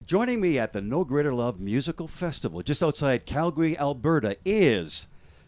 Joining me at the No Greater Love Musical Festival just outside Calgary, Alberta is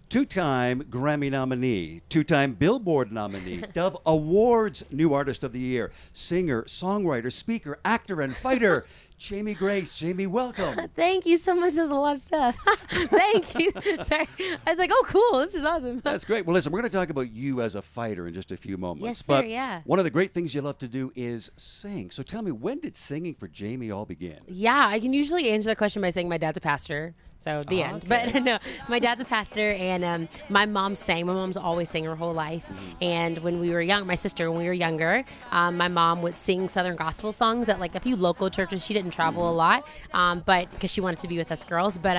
two-time Grammy nominee, two-time Billboard nominee, Dove Awards New Artist of the Year, singer, songwriter, speaker, actor, and fighter, Jamie Grace. Jamie, welcome. Thank you so much. There's a lot of stuff. Thank you. Sorry. I was like, oh, cool. This is awesome. That's great. Well, listen, we're going to talk about you as a fighter in just a few moments. Yes, sir, but yeah. one of the great things you love to do is sing. So tell me, when did singing for Jamie all begin? Yeah, I can usually answer that question by saying my dad's a pastor. So the end. Okay. But no, my dad's a pastor, and my mom sang. My mom's always sang her whole life. And when we were young, my sister, when we were younger, my mom would sing Southern gospel songs at like a few local churches. She didn't travel a lot, but because she wanted to be with us girls. But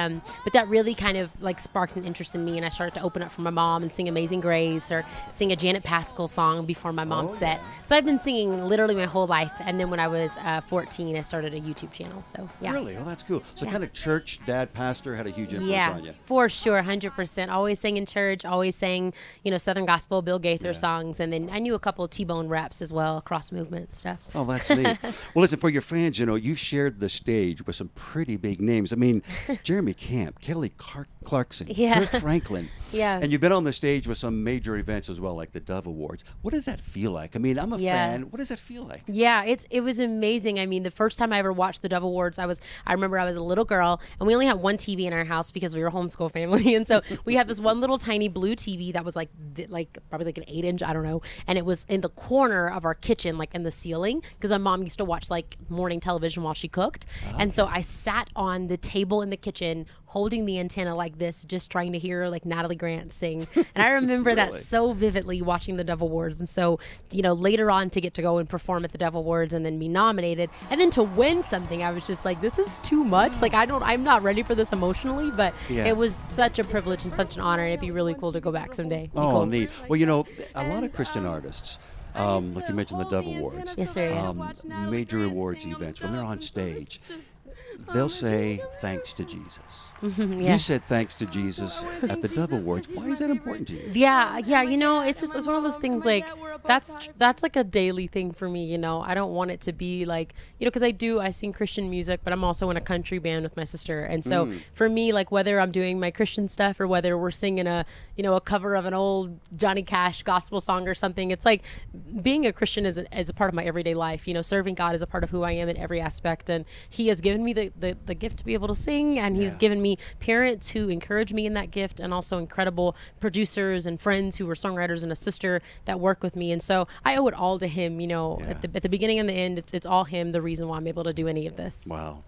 that really kind of like sparked an interest in me, and I started to open up for my mom and sing Amazing Grace or sing a Janet Paschal song before my mom's set. So I've been singing literally my whole life. And then when I was 14, I started a YouTube channel. So yeah. Really? Oh, that's cool. So kind of church, dad, pastor had a huge influence on you. For sure, 100%. Always sang in church, always sang, Southern gospel, Bill Gaither songs, and then I knew a couple of T-Bone raps as well, cross movement stuff. Oh, that's neat. Well, listen, for your fans, you've shared the stage with some pretty big names. I mean, Jeremy Camp, Kelly Clarkson, Kirk Franklin. Yeah. And you've been on the stage with some major events as well, like the Dove Awards. What does that feel like? I mean, I'm a fan. What does that feel like? Yeah, it was amazing. I mean, the first time I ever watched the Dove Awards, I remember I was a little girl, and we only had one TV in our house because we were a homeschool family. And so we had this one little tiny blue TV that was like probably like an 8-inch, I don't know. And it was in the corner of our kitchen, like in the ceiling, because my mom used to watch like morning television while she cooked. And so I sat on the table in the kitchen holding the antenna like this, just trying to hear like Natalie Grant sing. And I remember that so vividly watching the Dove Awards. And so, later on to get to go and perform at the Dove Awards and then be nominated and then to win something, I was just like, this is too much. Like, I'm not ready for this emotionally, but it was such a privilege and such an honor. It'd be really cool to go back someday. Oh, cool. Neat. Well, a lot of Christian artists, like you mentioned the Dove Awards. Yes, sir. Major awards events, when they're on stage, they'll say thanks to Jesus. You said thanks to Jesus at the Dove Awards. Why is that important to you? Yeah. It's one of those things like that's like a daily thing for me. I don't want it to be like, because I sing Christian music, but I'm also in a country band with my sister. And so for me, like whether I'm doing my Christian stuff or whether we're singing a cover of an old Johnny Cash gospel song or something, it's like being a Christian is a part of my everyday life. Serving God is a part of who I am in every aspect. And he has given me the gift to be able to sing, and he's given me parents who encourage me in that gift, and also incredible producers and friends who are songwriters, and a sister that work with me. And so I owe it all to him. At the beginning and the end, it's all him, the reason why I'm able to do any of this. Wow.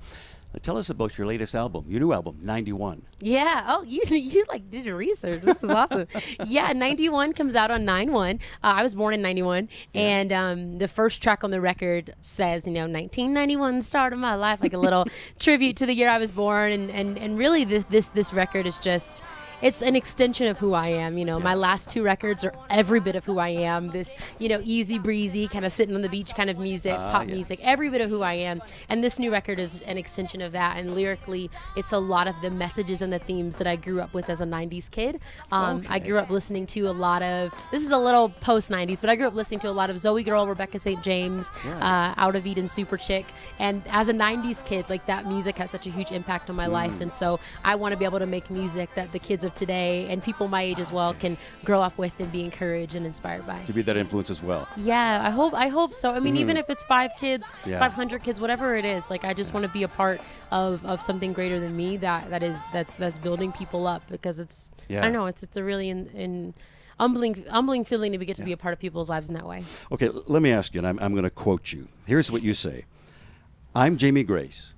Tell us about your latest album, your new album, 91. Yeah. Oh, you like did your research. This is awesome. Yeah, 91 comes out on 9/1. I was born in 91, and the first track on the record says, 1991, start of my life, like a little tribute to the year I was born, and really this record is just. It's an extension of who I am. My last two records are every bit of who I am. This, easy breezy, kind of sitting on the beach kind of music, pop music, every bit of who I am. And this new record is an extension of that. And lyrically, it's a lot of the messages and the themes that I grew up with as a 90s kid. I grew up listening to a lot of, this is a little post-90s, but I grew up listening to a lot of Zoe Girl, Rebecca St. James, Out of Eden, Super Chick. And as a 90s kid, like that music has such a huge impact on my life. And so I want to be able to make music that the kids of today and people my age as well can grow up with and be encouraged and inspired by. To be that influence as well. Yeah, I hope so. I mean, even if it's 5 kids, 500 kids, whatever it is, like I just want to be a part of something greater than me that's building people up, because it's I don't know, it's a really humbling feeling to get to be a part of people's lives in that way. Okay, let me ask you, and I'm going to quote you. Here's what you say. I'm Jamie Grace.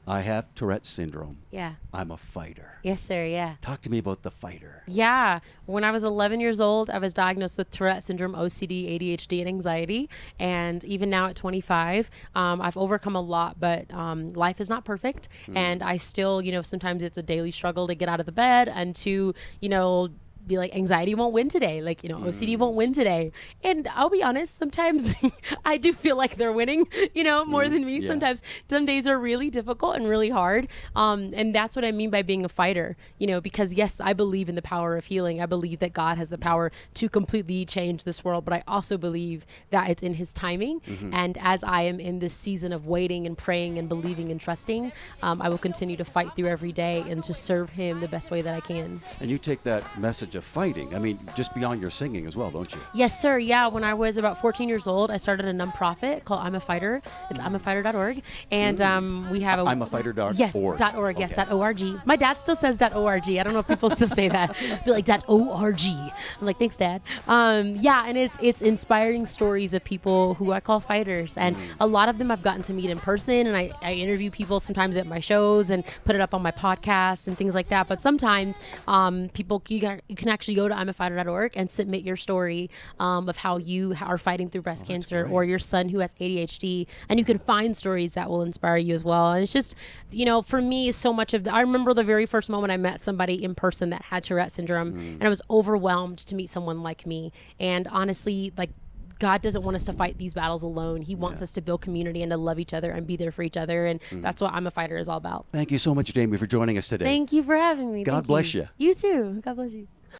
I have Tourette's syndrome. Yeah. I'm a fighter. Yes, sir. Yeah. Talk to me about the fighter. Yeah. When I was 11 years old, I was diagnosed with Tourette's syndrome, OCD, ADHD, and anxiety. And even now at 25, I've overcome a lot, but life is not perfect. And I still, sometimes it's a daily struggle to get out of the bed and to, be like, anxiety won't win today. Like, you know, OCD won't win today. And I'll be honest, sometimes I do feel like they're winning, you know, more than me. Yeah. Sometimes some days are really difficult and really hard. And that's what I mean by being a fighter, you know, because yes, I believe in the power of healing. I believe that God has the power to completely change this world, but I also believe that it's in his timing. And as I am in this season of waiting and praying and believing and trusting, I will continue to fight through every day and to serve him the best way that I can. And you take that message of fighting, I mean, just beyond your singing as well, don't you? Yes, sir. Yeah. When I was about 14 years old, I started a nonprofit called I'm a Fighter. It's imafighter.org. And we have a... I'm a fighter.org. Yes, .org. Yes, .org. My dad still says .org. I don't know if people still say that. Be like .org. I'm like, thanks, Dad. Yeah, and it's inspiring stories of people who I call fighters. And a lot of them I've gotten to meet in person. And I interview people sometimes at my shows and put it up on my podcast and things like that. But sometimes people, you can actually go to imafighter.org and submit your story of how you are fighting through breast cancer, great. or your son who has ADHD, and you can find stories that will inspire you as well. And it's just, you know, for me, so much of I remember the very first moment I met somebody in person that had Tourette syndrome, and I was overwhelmed to meet someone like me. And honestly, like, God doesn't want us to fight these battles alone. He wants us to build community and to love each other and be there for each other. And that's what I'm a Fighter is all about. Thank you so much, Jamie, for joining us today. Thank you for having me. God Thank bless you. you. You too. God bless you.